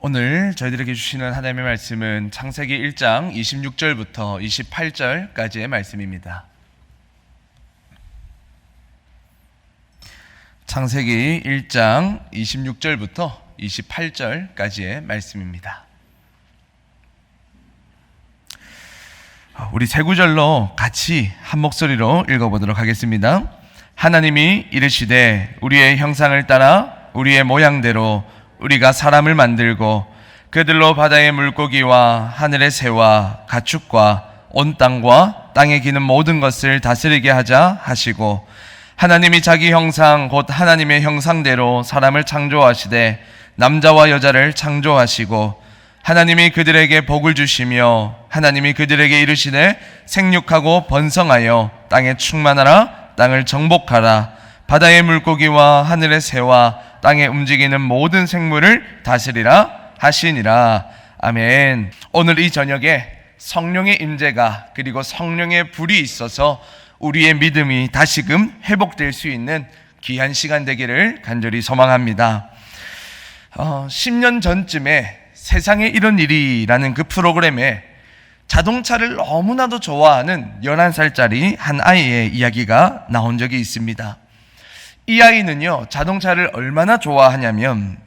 오늘 저희들에게 주시는 하나님의 말씀은 창세기 1장 26절부터 28절까지의 말씀입니다. 창세기 1장 26절부터 28절까지의 말씀입니다. 우리 세 구절로 같이 한 목소리로 읽어보도록 하겠습니다. 하나님이 이르시되 우리의 형상을 따라 우리의 모양대로 우리가 사람을 만들고 그들로 바다의 물고기와 하늘의 새와 가축과 온 땅과 땅에 기는 모든 것을 다스리게 하자 하시고, 하나님이 자기 형상 곧 하나님의 형상대로 사람을 창조하시되 남자와 여자를 창조하시고, 하나님이 그들에게 복을 주시며 하나님이 그들에게 이르시되 생육하고 번성하여 땅에 충만하라, 땅을 정복하라, 바다의 물고기와 하늘의 새와 땅에 움직이는 모든 생물을 다스리라 하시니라. 아멘. 오늘 이 저녁에 성령의 임재가 그리고 성령의 불이 있어서 우리의 믿음이 다시금 회복될 수 있는 귀한 시간 되기를 간절히 소망합니다. 10년 전쯤에 세상에 이런 일이라는 그 프로그램에 자동차를 너무나도 좋아하는 11살짜리 한 아이의 이야기가 나온 적이 있습니다. 이 아이는요, 자동차를 얼마나 좋아하냐면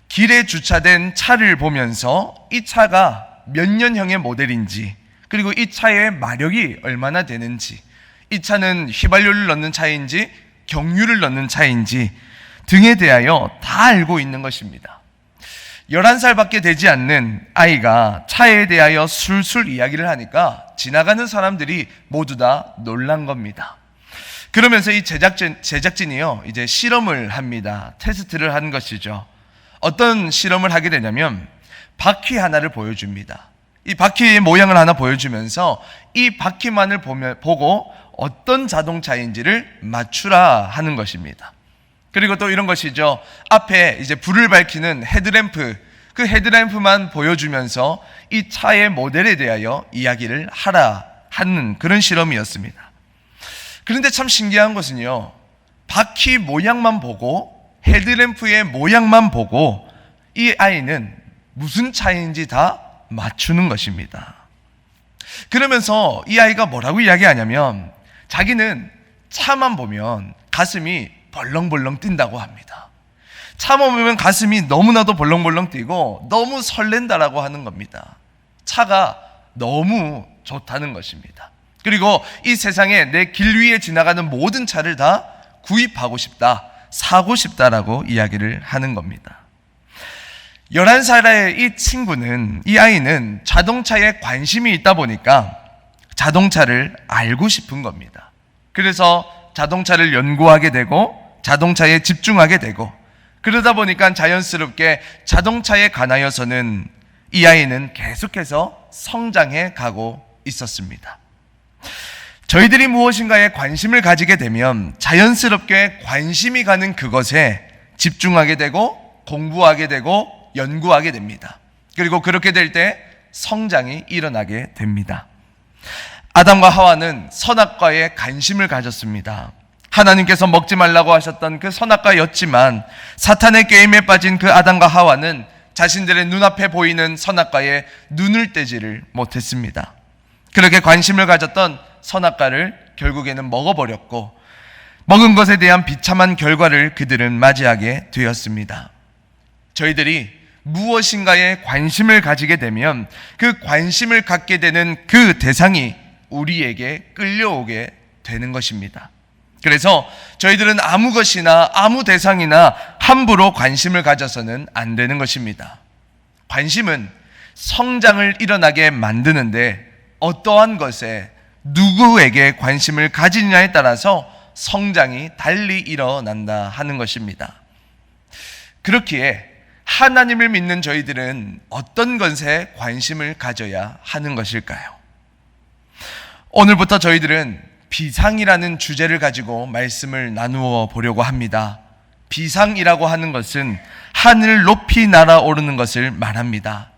길에 주차된 차를 보면서 이 차가 몇 년형의 모델인지, 그리고 이 차의 마력이 얼마나 되는지, 이 차는 휘발유를 넣는 차인지 경유를 넣는 차인지 등에 대하여 다 알고 있는 것입니다. 11살밖에 되지 않는 아이가 차에 대하여 술술 이야기를 하니까 지나가는 사람들이 모두 다 놀란 겁니다. 그러면서 이 제작진이요, 이제 실험을 합니다. 테스트를 한 것이죠. 어떤 실험을 하게 되냐면 바퀴 하나를 보여줍니다. 이 바퀴의 모양을 하나 보여주면서 이 바퀴만을 보고 어떤 자동차인지를 맞추라 하는 것입니다. 그리고 또 이런 것이죠. 앞에 이제 불을 밝히는 헤드램프, 그 헤드램프만 보여주면서 이 차의 모델에 대하여 이야기를 하라 하는 그런 실험이었습니다. 그런데 참 신기한 것은요, 바퀴 모양만 보고 헤드램프의 모양만 보고 이 아이는 무슨 차인지 다 맞추는 것입니다. 그러면서 이 아이가 뭐라고 이야기하냐면 자기는 차만 보면 가슴이 벌렁벌렁 뛴다고 합니다. 차만 보면 가슴이 너무나도 벌렁벌렁 뛰고 너무 설렌다라고 하는 겁니다. 차가 너무 좋다는 것입니다. 그리고 이 세상에 내 길 위에 지나가는 모든 차를 다 구입하고 싶다, 사고 싶다라고 이야기를 하는 겁니다. 11살의 이 친구는, 이 아이는 자동차에 관심이 있다 보니까 자동차를 알고 싶은 겁니다. 그래서 자동차를 연구하게 되고 자동차에 집중하게 되고, 그러다 보니까 자연스럽게 자동차에 관하여서는 이 아이는 계속해서 성장해 가고 있었습니다. 저희들이 무엇인가에 관심을 가지게 되면 자연스럽게 관심이 가는 그것에 집중하게 되고 공부하게 되고 연구하게 됩니다. 그리고 그렇게 될 때 성장이 일어나게 됩니다. 아담과 하와는 선악과에 관심을 가졌습니다. 하나님께서 먹지 말라고 하셨던 그 선악과였지만 사탄의 게임에 빠진 그 아담과 하와는 자신들의 눈앞에 보이는 선악과에 눈을 떼지를 못했습니다. 그렇게 관심을 가졌던 선악과를 결국에는 먹어버렸고, 먹은 것에 대한 비참한 결과를 그들은 맞이하게 되었습니다. 저희들이 무엇인가에 관심을 가지게 되면 그 관심을 갖게 되는 그 대상이 우리에게 끌려오게 되는 것입니다. 그래서 저희들은 아무 것이나 아무 대상이나 함부로 관심을 가져서는 안 되는 것입니다. 관심은 성장을 일어나게 만드는데 어떠한 것에 누구에게 관심을 가지느냐에 따라서 성장이 달리 일어난다 하는 것입니다. 그렇기에 하나님을 믿는 저희들은 어떤 것에 관심을 가져야 하는 것일까요? 오늘부터 저희들은 비상이라는 주제를 가지고 말씀을 나누어 보려고 합니다. 비상이라고 하는 것은 하늘 높이 날아오르는 것을 말합니다.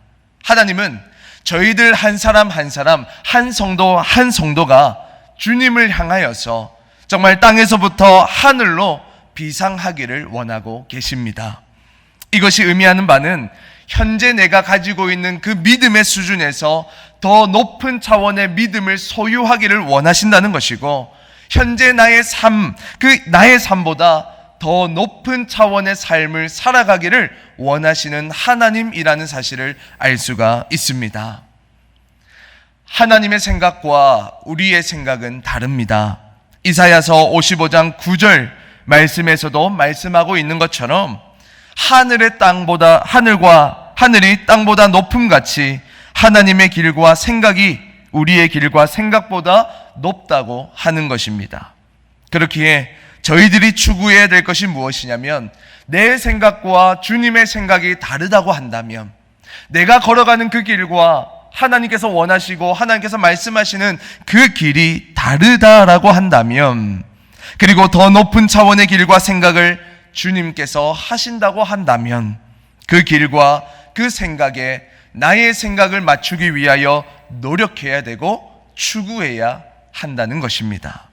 하나님은 저희들 한 사람 한 사람, 한 성도 한 성도가 주님을 향하여서 정말 땅에서부터 하늘로 비상하기를 원하고 계십니다. 이것이 의미하는 바는 현재 내가 가지고 있는 그 믿음의 수준에서 더 높은 차원의 믿음을 소유하기를 원하신다는 것이고, 현재 나의 삶, 그 나의 삶보다 더 높은 차원의 삶을 살아가기를 원하시는 하나님이라는 사실을 알 수가 있습니다. 하나님의 생각과 우리의 생각은 다릅니다. 이사야서 55장 9절 말씀에서도 말씀하고 있는 것처럼 하늘이 땅보다 높음같이 하나님의 길과 생각이 우리의 길과 생각보다 높다고 하는 것입니다. 그렇기에 저희들이 추구해야 될 것이 무엇이냐면, 내 생각과 주님의 생각이 다르다고 한다면, 내가 걸어가는 그 길과 하나님께서 원하시고 하나님께서 말씀하시는 그 길이 다르다라고 한다면, 그리고 더 높은 차원의 길과 생각을 주님께서 하신다고 한다면, 그 길과 그 생각에 나의 생각을 맞추기 위하여 노력해야 되고 추구해야 한다는 것입니다.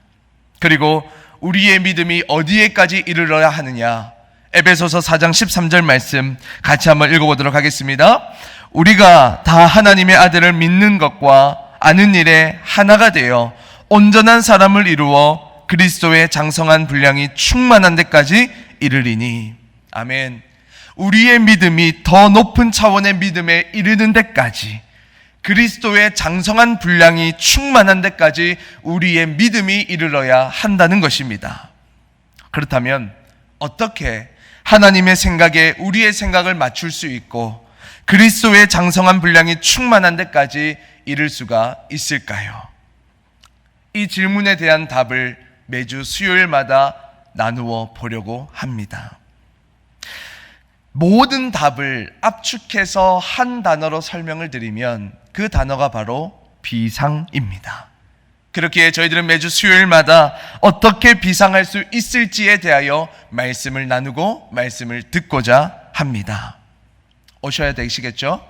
그리고 우리의 믿음이 어디에까지 이르러야 하느냐, 에베소서 4장 13절 말씀 같이 한번 읽어보도록 하겠습니다. 우리가 다 하나님의 아들을 믿는 것과 아는 일에 하나가 되어 온전한 사람을 이루어 그리스도의 장성한 분량이 충만한 데까지 이르리니. 아멘. 우리의 믿음이 더 높은 차원의 믿음에 이르는 데까지, 그리스도의 장성한 분량이 충만한 데까지 우리의 믿음이 이르러야 한다는 것입니다. 그렇다면 어떻게 하나님의 생각에 우리의 생각을 맞출 수 있고 그리스도의 장성한 분량이 충만한 데까지 이를 수가 있을까요? 이 질문에 대한 답을 매주 수요일마다 나누어 보려고 합니다. 모든 답을 압축해서 한 단어로 설명을 드리면 그 단어가 바로 비상입니다. 그렇기에 저희들은 매주 수요일마다 어떻게 비상할 수 있을지에 대하여 말씀을 나누고 말씀을 듣고자 합니다. 오셔야 되시겠죠?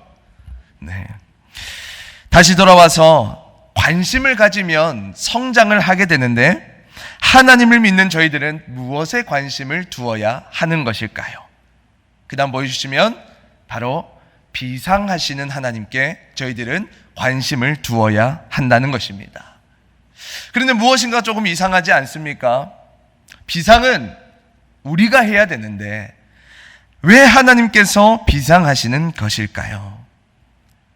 네. 다시 돌아와서 관심을 가지면 성장을 하게 되는데, 하나님을 믿는 저희들은 무엇에 관심을 두어야 하는 것일까요? 그 다음 보여주시면 바로 비상하시는 하나님께 저희들은 관심을 두어야 한다는 것입니다. 그런데 무엇인가 조금 이상하지 않습니까? 비상은 우리가 해야 되는데 왜 하나님께서 비상하시는 것일까요?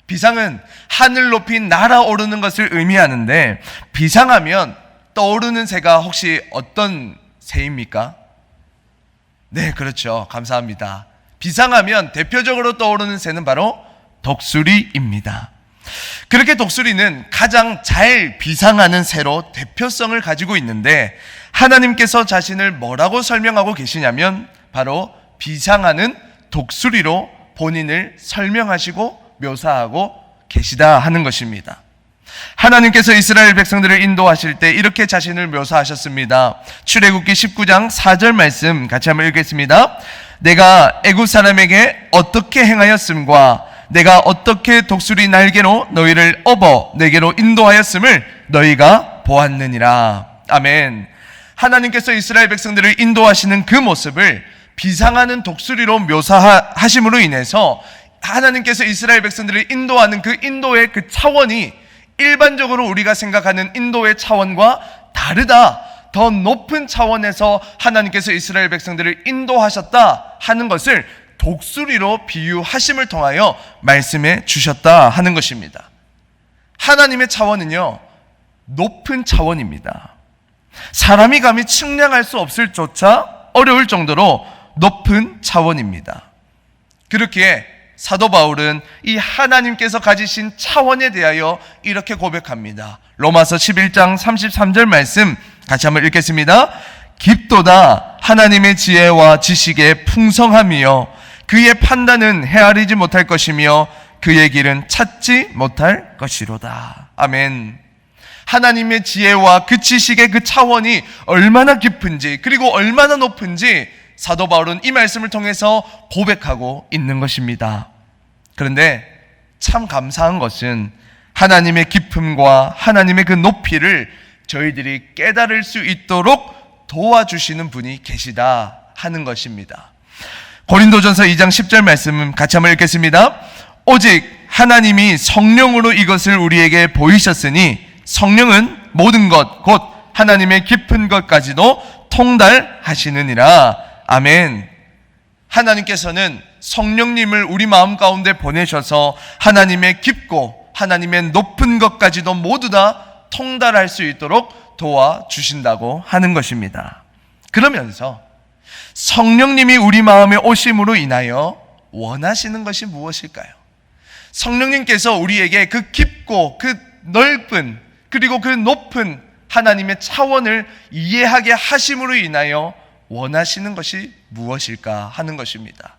비상은 하늘 높이 날아오르는 것을 의미하는데, 비상하면 떠오르는 새가 혹시 어떤 새입니까? 네, 그렇죠. 감사합니다. 비상하면 대표적으로 떠오르는 새는 바로 독수리입니다. 그렇게 독수리는 가장 잘 비상하는 새로 대표성을 가지고 있는데, 하나님께서 자신을 뭐라고 설명하고 계시냐면 바로 비상하는 독수리로 본인을 설명하시고 묘사하고 계시다 하는 것입니다. 하나님께서 이스라엘 백성들을 인도하실 때 이렇게 자신을 묘사하셨습니다. 출애굽기 19장 4절 말씀 같이 한번 읽겠습니다. 내가 애굽 사람에게 어떻게 행하였음과 내가 어떻게 독수리 날개로 너희를 업어 내게로 인도하였음을 너희가 보았느니라. 아멘. 하나님께서 이스라엘 백성들을 인도하시는 그 모습을 비상하는 독수리로 묘사하심으로 인해서 하나님께서 이스라엘 백성들을 인도하는 그 인도의 그 차원이 일반적으로 우리가 생각하는 인도의 차원과 다르다, 더 높은 차원에서 하나님께서 이스라엘 백성들을 인도하셨다 하는 것을 독수리로 비유하심을 통하여 말씀해 주셨다 하는 것입니다. 하나님의 차원은요, 높은 차원입니다. 사람이 감히 측량할 수 없을 조차 어려울 정도로 높은 차원입니다. 그렇기에 사도 바울은 이 하나님께서 가지신 차원에 대하여 이렇게 고백합니다. 로마서 11장 33절 말씀 같이 한번 읽겠습니다. 깊도다 하나님의 지혜와 지식의 풍성함이요 그의 판단은 헤아리지 못할 것이며 그의 길은 찾지 못할 것이로다. 아멘. 하나님의 지혜와 그 지식의 그 차원이 얼마나 깊은지, 그리고 얼마나 높은지 사도 바울은 이 말씀을 통해서 고백하고 있는 것입니다. 그런데 참 감사한 것은 하나님의 깊음과 하나님의 그 높이를 저희들이 깨달을 수 있도록 도와주시는 분이 계시다 하는 것입니다. 고린도전서 2장 10절 말씀 같이 한번 읽겠습니다. 오직 하나님이 성령으로 이것을 우리에게 보이셨으니 성령은 모든 것 곧 하나님의 깊은 것까지도 통달하시느니라. 아멘. 하나님께서는 성령님을 우리 마음 가운데 보내셔서 하나님의 깊고 하나님의 높은 것까지도 모두 다 통달할 수 있도록 도와주신다고 하는 것입니다. 그러면서 성령님이 우리 마음에 오심으로 인하여 원하시는 것이 무엇일까요? 성령님께서 우리에게 그 깊고 그 넓은 그리고 그 높은 하나님의 차원을 이해하게 하심으로 인하여 원하시는 것이 무엇일까 하는 것입니다.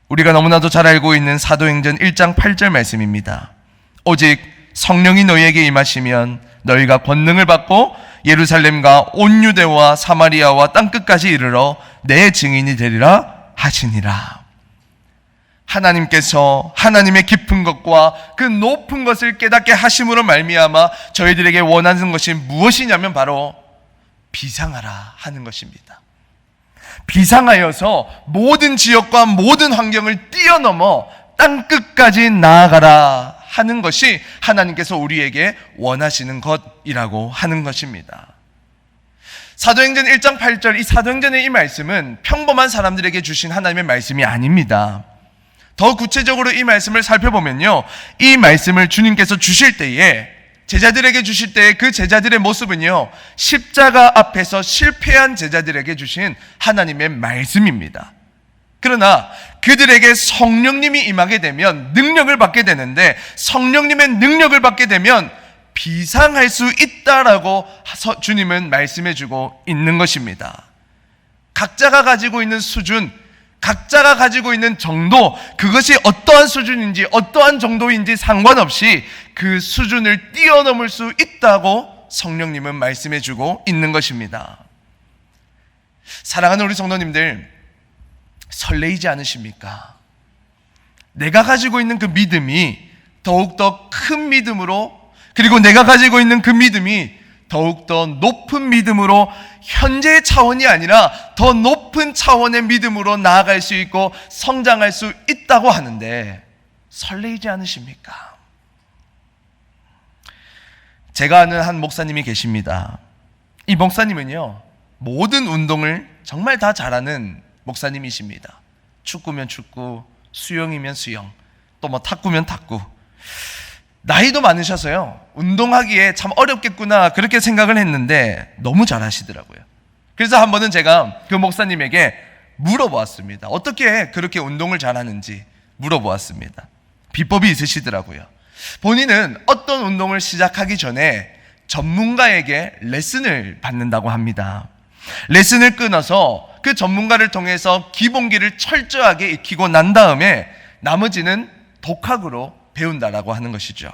우리가 너무나도 잘 알고 있는 사도행전 1장 8절 말씀입니다. 오직 성령이 너희에게 임하시면 너희가 권능을 받고 예루살렘과 온 유대와 사마리아와 땅끝까지 이르러 내 증인이 되리라 하시니라. 하나님께서 하나님의 깊은 것과 그 높은 것을 깨닫게 하심으로 말미암아 저희들에게 원하는 것이 무엇이냐면 바로 비상하라 하는 것입니다. 비상하여서 모든 지역과 모든 환경을 뛰어넘어 땅끝까지 나아가라 하는 것이 하나님께서 우리에게 원하시는 것이라고 하는 것입니다. 사도행전 1장 8절, 이 사도행전의 이 말씀은 평범한 사람들에게 주신 하나님의 말씀이 아닙니다. 더 구체적으로 이 말씀을 살펴보면요, 이 말씀을 주님께서 주실 때에, 제자들에게 주실 때에 그 제자들의 모습은요, 십자가 앞에서 실패한 제자들에게 주신 하나님의 말씀입니다. 그러나 그들에게 성령님이 임하게 되면 능력을 받게 되는데, 성령님의 능력을 받게 되면 비상할 수 있다라고 주님은 말씀해 주고 있는 것입니다. 각자가 가지고 있는 수준, 각자가 가지고 있는 정도, 그것이 어떠한 수준인지 어떠한 정도인지 상관없이 그 수준을 뛰어넘을 수 있다고 성령님은 말씀해 주고 있는 것입니다. 사랑하는 우리 성도님들, 설레이지 않으십니까? 내가 가지고 있는 그 믿음이 더욱더 큰 믿음으로, 그리고 내가 가지고 있는 그 믿음이 더욱더 높은 믿음으로, 현재의 차원이 아니라 더 높은 차원의 믿음으로 나아갈 수 있고 성장할 수 있다고 하는데 설레이지 않으십니까? 제가 아는 한 목사님이 계십니다. 이 목사님은요, 모든 운동을 정말 다 잘하는 목사님이십니다. 축구면 축구, 수영이면 수영, 또 뭐 탁구면 탁구. 나이도 많으셔서요, 운동하기에 참 어렵겠구나 그렇게 생각을 했는데 너무 잘하시더라고요. 그래서 한 번은 제가 그 목사님에게 물어보았습니다. 어떻게 그렇게 운동을 잘하는지 물어보았습니다. 비법이 있으시더라고요. 본인은 어떤 운동을 시작하기 전에 전문가에게 레슨을 받는다고 합니다. 레슨을 끊어서 그 전문가를 통해서 기본기를 철저하게 익히고 난 다음에 나머지는 독학으로 배운다라고 하는 것이죠.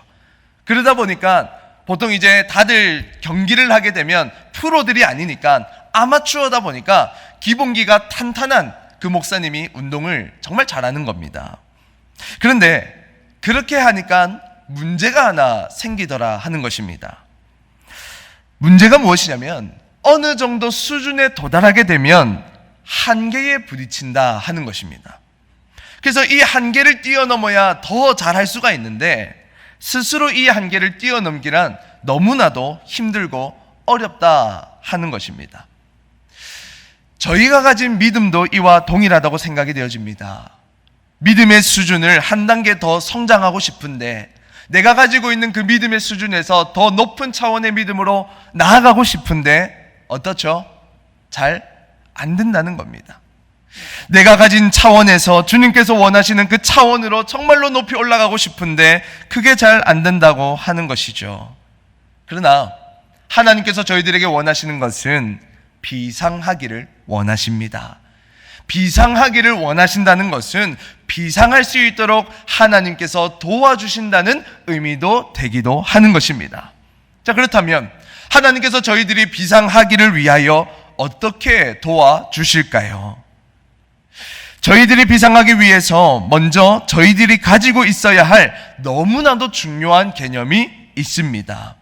그러다 보니까 보통 이제 다들 경기를 하게 되면 프로들이 아니니까 아마추어다 보니까 기본기가 탄탄한 그 목사님이 운동을 정말 잘하는 겁니다. 그런데 그렇게 하니까 문제가 하나 생기더라 하는 것입니다. 문제가 무엇이냐면 어느 정도 수준에 도달하게 되면 한계에 부딪힌다 하는 것입니다. 그래서 이 한계를 뛰어넘어야 더 잘할 수가 있는데 스스로 이 한계를 뛰어넘기란 너무나도 힘들고 어렵다 하는 것입니다. 저희가 가진 믿음도 이와 동일하다고 생각이 되어집니다. 믿음의 수준을 한 단계 더 성장하고 싶은데 내가 가지고 있는 그 믿음의 수준에서 더 높은 차원의 믿음으로 나아가고 싶은데 어떻죠? 잘 안 된다는 겁니다. 내가 가진 차원에서 주님께서 원하시는 그 차원으로 정말로 높이 올라가고 싶은데 그게 잘 안 된다고 하는 것이죠. 그러나 하나님께서 저희들에게 원하시는 것은 비상하기를 원하십니다. 비상하기를 원하신다는 것은 비상할 수 있도록 하나님께서 도와주신다는 의미도 되기도 하는 것입니다. 자, 그렇다면 하나님께서 저희들이 비상하기를 위하여 어떻게 도와주실까요? 저희들이 비상하기 위해서 먼저 저희들이 가지고 있어야 할 너무나도 중요한 개념이 있습니다.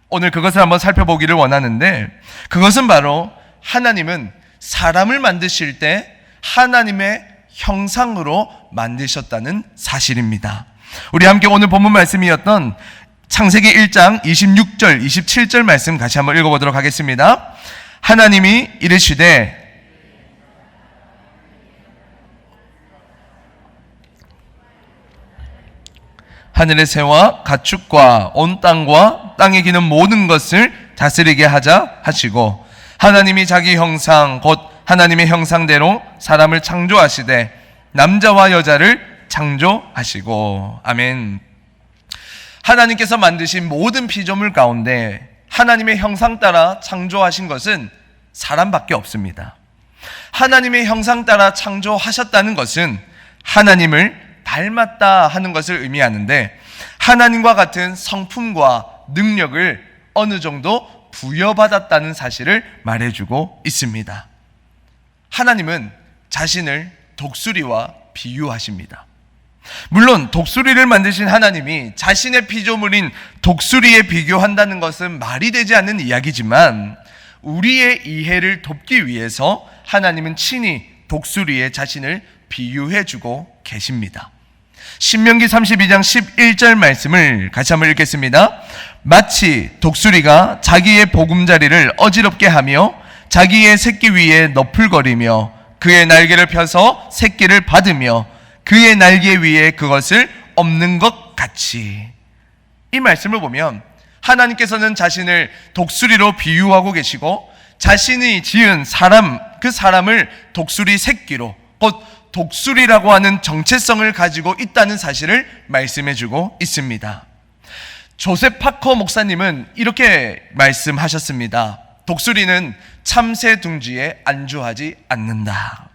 오늘 그것을 한번 살펴보기를 원하는데, 그것은 바로 하나님은 사람을 만드실 때 하나님의 형상으로 만드셨다는 사실입니다. 우리 함께 오늘 본문 말씀이었던 창세기 1장 26절, 27절 말씀 같이 한번 읽어보도록 하겠습니다. 하나님이 이르시되 하늘의 새와 가축과 온 땅과 땅에 기는 모든 것을 다스리게 하자 하시고 하나님이 자기 형상 곧 하나님의 형상대로 사람을 창조하시되 남자와 여자를 창조하시고. 아멘. 하나님께서 만드신 모든 피조물 가운데 하나님의 형상 따라 창조하신 것은 사람밖에 없습니다. 하나님의 형상 따라 창조하셨다는 것은 하나님을 닮았다 하는 것을 의미하는데 하나님과 같은 성품과 능력을 어느 정도 부여받았다는 사실을 말해주고 있습니다. 하나님은 자신을 독수리와 비유하십니다. 물론 독수리를 만드신 하나님이 자신의 피조물인 독수리에 비교한다는 것은 말이 되지 않는 이야기지만 우리의 이해를 돕기 위해서 하나님은 친히 독수리에 자신을 비유해주고 계십니다. 신명기 32장 11절 말씀을 같이 한번 읽겠습니다. 마치 독수리가 자기의 보금자리를 어지럽게 하며 자기의 새끼 위에 너풀거리며 그의 날개를 펴서 새끼를 받으며 그의 날개 위에 그것을 엎는 것 같이. 이 말씀을 보면 하나님께서는 자신을 독수리로 비유하고 계시고 자신이 지은 사람, 그 사람을 독수리 새끼로, 곧 독수리라고 하는 정체성을 가지고 있다는 사실을 말씀해주고 있습니다. 조셉 파커 목사님은 이렇게 말씀하셨습니다. 독수리는 참새 둥지에 안주하지 않는다.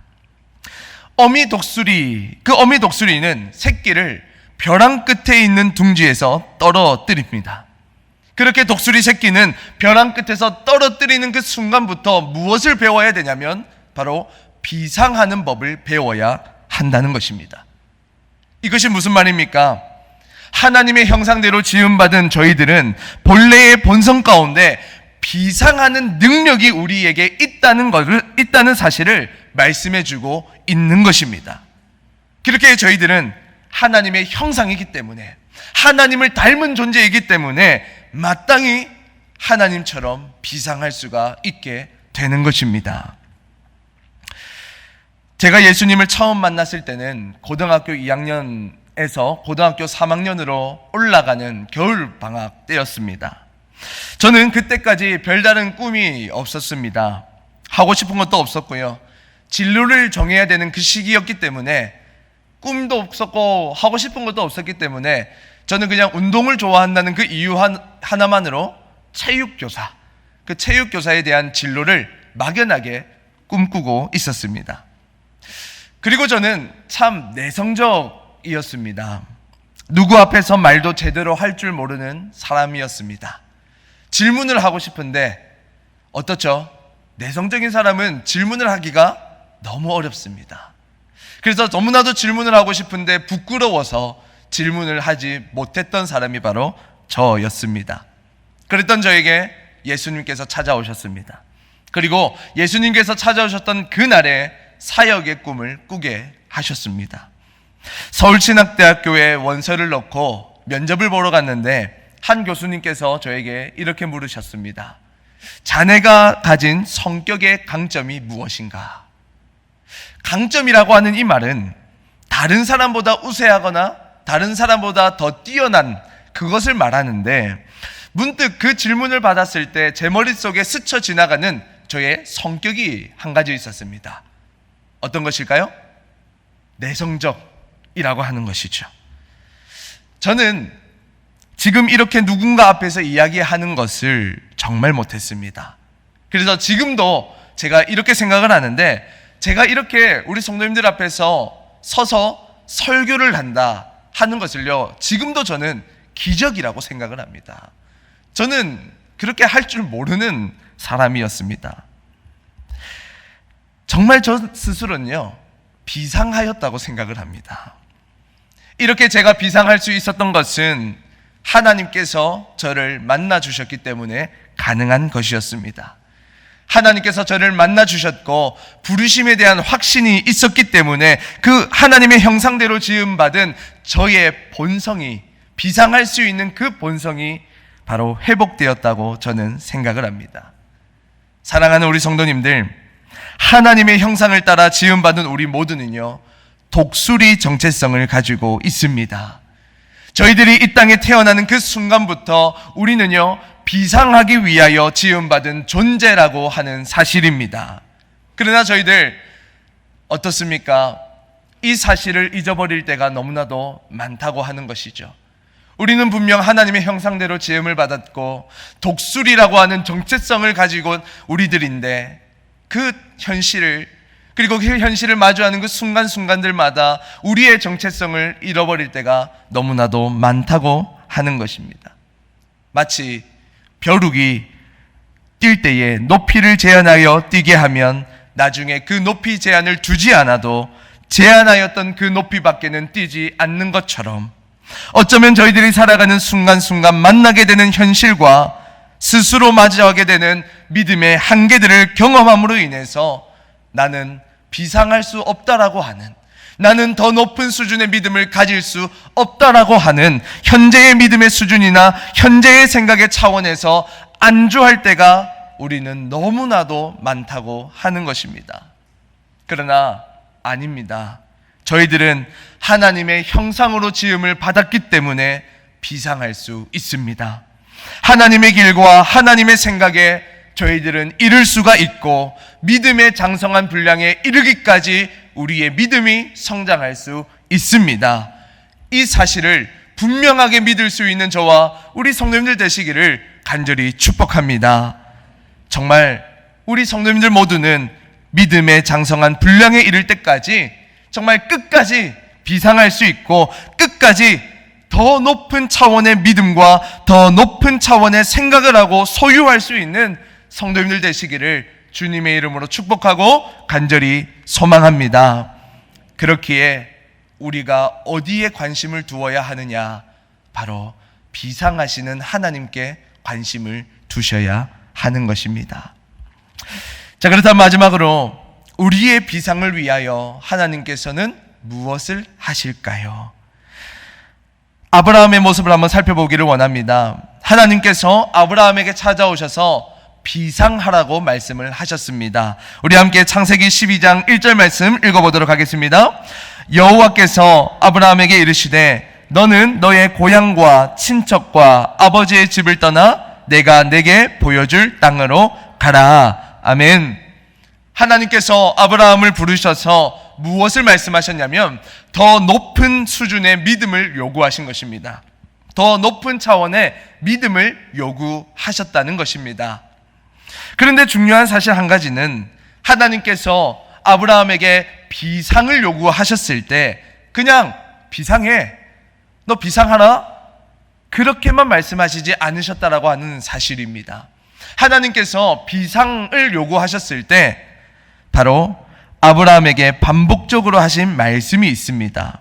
어미 독수리, 그 어미 독수리는 새끼를 벼랑 끝에 있는 둥지에서 떨어뜨립니다. 그렇게 독수리 새끼는 벼랑 끝에서 떨어뜨리는 그 순간부터 무엇을 배워야 되냐면 바로 비상하는 법을 배워야 한다는 것입니다. 이것이 무슨 말입니까? 하나님의 형상대로 지음받은 저희들은 본래의 본성 가운데 비상하는 능력이 우리에게 있다는 사실을 말씀해주고 있는 것입니다. 그렇게 저희들은 하나님의 형상이기 때문에, 하나님을 닮은 존재이기 때문에 마땅히 하나님처럼 비상할 수가 있게 되는 것입니다. 제가 예수님을 처음 만났을 때는 고등학교 2학년에서 고등학교 3학년으로 올라가는 겨울 방학 때였습니다. 저는 그때까지 별다른 꿈이 없었습니다. 하고 싶은 것도 없었고요. 진로를 정해야 되는 그 시기였기 때문에 꿈도 없었고 하고 싶은 것도 없었기 때문에 저는 그냥 운동을 좋아한다는 그 이유 하나만으로 체육교사, 그 체육교사에 대한 진로를 막연하게 꿈꾸고 있었습니다. 그리고 저는 참 내성적이었습니다. 누구 앞에서 말도 제대로 할 줄 모르는 사람이었습니다. 질문을 하고 싶은데 어떻죠? 내성적인 사람은 질문을 하기가 너무 어렵습니다. 그래서 너무나도 질문을 하고 싶은데 부끄러워서 질문을 하지 못했던 사람이 바로 저였습니다. 그랬던 저에게 예수님께서 찾아오셨습니다. 그리고 예수님께서 찾아오셨던 그날에 사역의 꿈을 꾸게 하셨습니다. 서울신학대학교에 원서를 넣고 면접을 보러 갔는데 한 교수님께서 저에게 이렇게 물으셨습니다. 자네가 가진 성격의 강점이 무엇인가? 강점이라고 하는 이 말은 다른 사람보다 우세하거나 다른 사람보다 더 뛰어난 그것을 말하는데 문득 그 질문을 받았을 때 제 머릿속에 스쳐 지나가는 저의 성격이 한 가지 있었습니다. 어떤 것일까요? 내성적이라고 하는 것이죠. 저는 지금 이렇게 누군가 앞에서 이야기하는 것을 정말 못했습니다. 그래서 지금도 제가 이렇게 생각을 하는데 제가 이렇게 우리 성도님들 앞에서 서서 설교를 한다 하는 것을요, 지금도 저는 기적이라고 생각을 합니다. 저는 그렇게 할 줄 모르는 사람이었습니다. 정말 저 스스로는요, 비상하였다고 생각을 합니다. 이렇게 제가 비상할 수 있었던 것은 하나님께서 저를 만나 주셨기 때문에 가능한 것이었습니다. 하나님께서 저를 만나 주셨고 부르심에 대한 확신이 있었기 때문에 그 하나님의 형상대로 지음받은 저의 본성이, 비상할 수 있는 그 본성이 바로 회복되었다고 저는 생각을 합니다. 사랑하는 우리 성도님들, 하나님의 형상을 따라 지음받은 우리 모두는요, 독수리 정체성을 가지고 있습니다. 저희들이 이 땅에 태어나는 그 순간부터 우리는요, 비상하기 위하여 지음받은 존재라고 하는 사실입니다. 그러나 저희들 어떻습니까? 이 사실을 잊어버릴 때가 너무나도 많다고 하는 것이죠. 우리는 분명 하나님의 형상대로 지음을 받았고 독수리라고 하는 정체성을 가지고 우리들인데, 그 현실을, 그리고 그 현실을 마주하는 그 순간순간들마다 우리의 정체성을 잃어버릴 때가 너무나도 많다고 하는 것입니다. 마치 벼룩이 뛸 때에 높이를 제한하여 뛰게 하면 나중에 그 높이 제한을 두지 않아도 제한하였던 그 높이 밖에는 뛰지 않는 것처럼, 어쩌면 저희들이 살아가는 순간순간 만나게 되는 현실과 스스로 맞이하게 되는 믿음의 한계들을 경험함으로 인해서 나는 비상할 수 없다라고 하는, 나는 더 높은 수준의 믿음을 가질 수 없다라고 하는 현재의 믿음의 수준이나 현재의 생각의 차원에서 안주할 때가 우리는 너무나도 많다고 하는 것입니다. 그러나 아닙니다. 저희들은 하나님의 형상으로 지음을 받았기 때문에 비상할 수 있습니다. 하나님의 길과 하나님의 생각에 저희들은 이를 수가 있고 믿음의 장성한 분량에 이르기까지 우리의 믿음이 성장할 수 있습니다. 이 사실을 분명하게 믿을 수 있는 저와 우리 성도님들 되시기를 간절히 축복합니다. 정말 우리 성도님들 모두는 믿음의 장성한 분량에 이를 때까지 정말 끝까지 비상할 수 있고 끝까지 더 높은 차원의 믿음과 더 높은 차원의 생각을 하고 소유할 수 있는 성도님들 되시기를 주님의 이름으로 축복하고 간절히 소망합니다. 그렇기에 우리가 어디에 관심을 두어야 하느냐? 바로 비상하시는 하나님께 관심을 두셔야 하는 것입니다. 자, 그렇다면 마지막으로 우리의 비상을 위하여 하나님께서는 무엇을 하실까요? 아브라함의 모습을 한번 살펴보기를 원합니다. 하나님께서 아브라함에게 찾아오셔서 비상하라고 말씀을 하셨습니다. 우리 함께 창세기 12장 1절 말씀 읽어보도록 하겠습니다. 여호와께서 아브라함에게 이르시되 너는 너의 고향과 친척과 아버지의 집을 떠나 내가 내게 보여줄 땅으로 가라. 아멘. 하나님께서 아브라함을 부르셔서 무엇을 말씀하셨냐면 더 높은 수준의 믿음을 요구하신 것입니다. 더 높은 차원의 믿음을 요구하셨다는 것입니다. 그런데 중요한 사실 한 가지는 하나님께서 아브라함에게 비상을 요구하셨을 때 그냥 비상해, 너 비상하라, 그렇게만 말씀하시지 않으셨다라고 하는 사실입니다. 하나님께서 비상을 요구하셨을 때 바로 아브라함에게 반복적으로 하신 말씀이 있습니다.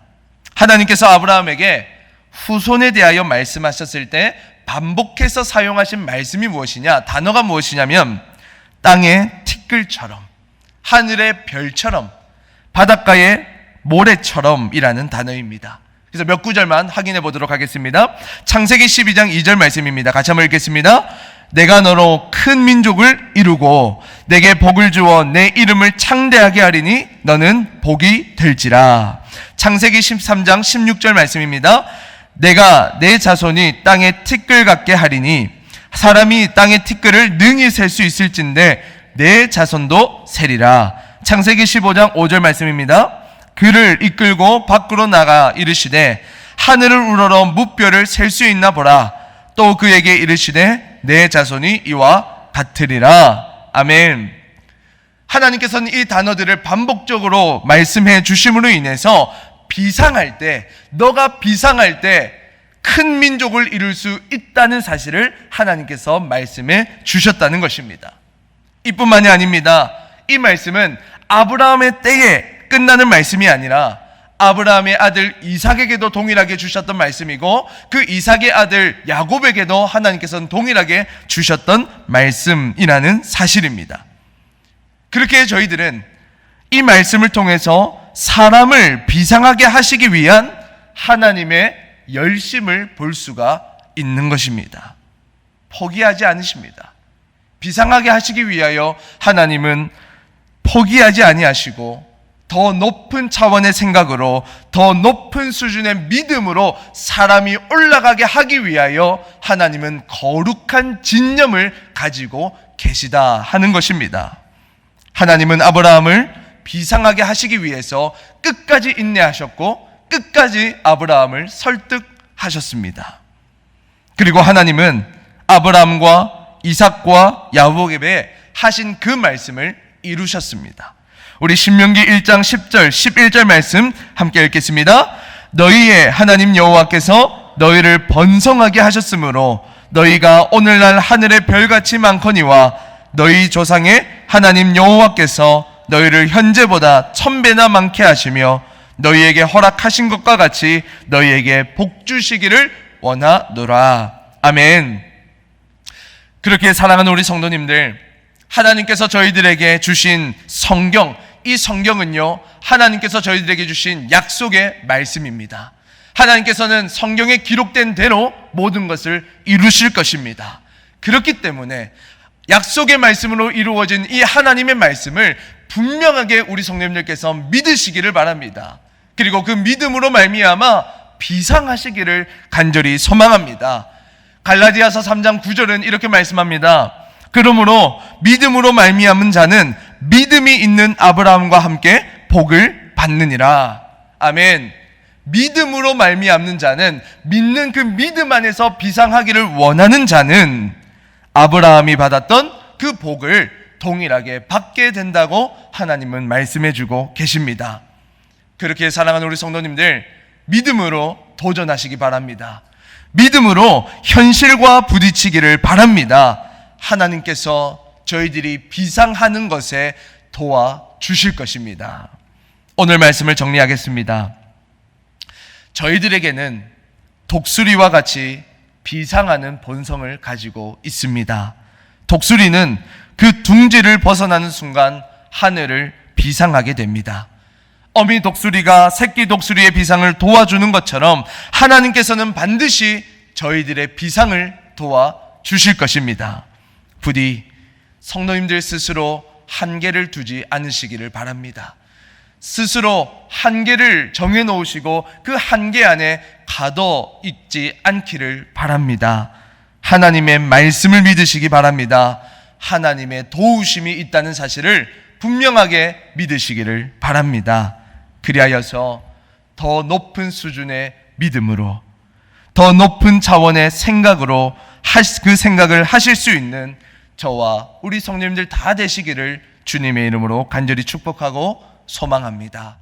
하나님께서 아브라함에게 후손에 대하여 말씀하셨을 때 반복해서 사용하신 말씀이 무엇이냐? 단어가 무엇이냐면 땅의 티끌처럼, 하늘의 별처럼, 바닷가의 모래처럼 이라는 단어입니다. 그래서 몇 구절만 확인해 보도록 하겠습니다. 창세기 12장 2절 말씀입니다. 같이 한번 읽겠습니다. 내가 너로 큰 민족을 이루고 내게 복을 주어 내 이름을 창대하게 하리니 너는 복이 될지라. 창세기 13장 16절 말씀입니다. 내가 내 자손이 땅의 티끌 같게 하리니 사람이 땅의 티끌을 능히 셀 수 있을진데 내 자손도 세리라. 창세기 15장 5절 말씀입니다. 그를 이끌고 밖으로 나가 이르시되 하늘을 우러러 무뼈를 셀 수 있나 보라. 또 그에게 이르시되 내 자손이 이와 같으리라. 아멘. 하나님께서는 이 단어들을 반복적으로 말씀해 주심으로 인해서 비상할 때, 너가 비상할 때 큰 민족을 이룰 수 있다는 사실을 하나님께서 말씀해 주셨다는 것입니다. 이뿐만이 아닙니다. 이 말씀은 아브라함의 때에 끝나는 말씀이 아니라 아브라함의 아들 이삭에게도 동일하게 주셨던 말씀이고 그 이삭의 아들 야곱에게도 하나님께서는 동일하게 주셨던 말씀이라는 사실입니다. 그렇게 저희들은 이 말씀을 통해서 사람을 비상하게 하시기 위한 하나님의 열심을 볼 수가 있는 것입니다. 포기하지 않으십니다. 비상하게 하시기 위하여 하나님은 포기하지 아니하시고 더 높은 차원의 생각으로, 더 높은 수준의 믿음으로 사람이 올라가게 하기 위하여 하나님은 거룩한 진념을 가지고 계시다 하는 것입니다. 하나님은 아브라함을 비상하게 하시기 위해서 끝까지 인내하셨고 끝까지 아브라함을 설득하셨습니다. 그리고 하나님은 아브라함과 이삭과 야곱에게 하신 그 말씀을 이루셨습니다. 우리 신명기 1장 10절 11절 말씀 함께 읽겠습니다. 너희의 하나님 여호와께서 너희를 번성하게 하셨으므로 너희가 오늘날 하늘의 별같이 많거니와 너희 조상의 하나님 여호와께서 너희를 현재보다 1000배나 많게 하시며 너희에게 허락하신 것과 같이 너희에게 복 주시기를 원하노라. 아멘. 그렇게 사랑하는 우리 성도님들, 하나님께서 저희들에게 주신 성경, 이 성경은요, 하나님께서 저희들에게 주신 약속의 말씀입니다. 하나님께서는 성경에 기록된 대로 모든 것을 이루실 것입니다. 그렇기 때문에 약속의 말씀으로 이루어진 이 하나님의 말씀을 분명하게 우리 성도님들께서 믿으시기를 바랍니다. 그리고 그 믿음으로 말미암아 비상하시기를 간절히 소망합니다. 갈라디아서 3장 9절은 이렇게 말씀합니다. 그러므로 믿음으로 말미암은 자는 믿음이 있는 아브라함과 함께 복을 받느니라. 아멘. 믿음으로 말미암는 자는, 믿는 그 믿음 안에서 비상하기를 원하는 자는 아브라함이 받았던 그 복을 동일하게 받게 된다고 하나님은 말씀해 주고 계십니다. 그렇게 사랑하는 우리 성도님들, 믿음으로 도전하시기 바랍니다. 믿음으로 현실과 부딪히기를 바랍니다. 하나님께서 저희들이 비상하는 것에 도와주실 것입니다. 오늘 말씀을 정리하겠습니다. 저희들에게는 독수리와 같이 비상하는 본성을 가지고 있습니다. 독수리는 그 둥지를 벗어나는 순간 하늘을 비상하게 됩니다. 어미 독수리가 새끼 독수리의 비상을 도와주는 것처럼 하나님께서는 반드시 저희들의 비상을 도와주실 것입니다. 부디 성도님들 스스로 한계를 두지 않으시기를 바랍니다. 스스로 한계를 정해놓으시고 그 한계 안에 가둬 있지 않기를 바랍니다. 하나님의 말씀을 믿으시기 바랍니다. 하나님의 도우심이 있다는 사실을 분명하게 믿으시기를 바랍니다. 그리하여서 더 높은 수준의 믿음으로, 더 높은 차원의 생각으로 그 생각을 하실 수 있는 저와 우리 성도님들 다 되시기를 주님의 이름으로 간절히 축복하고 소망합니다.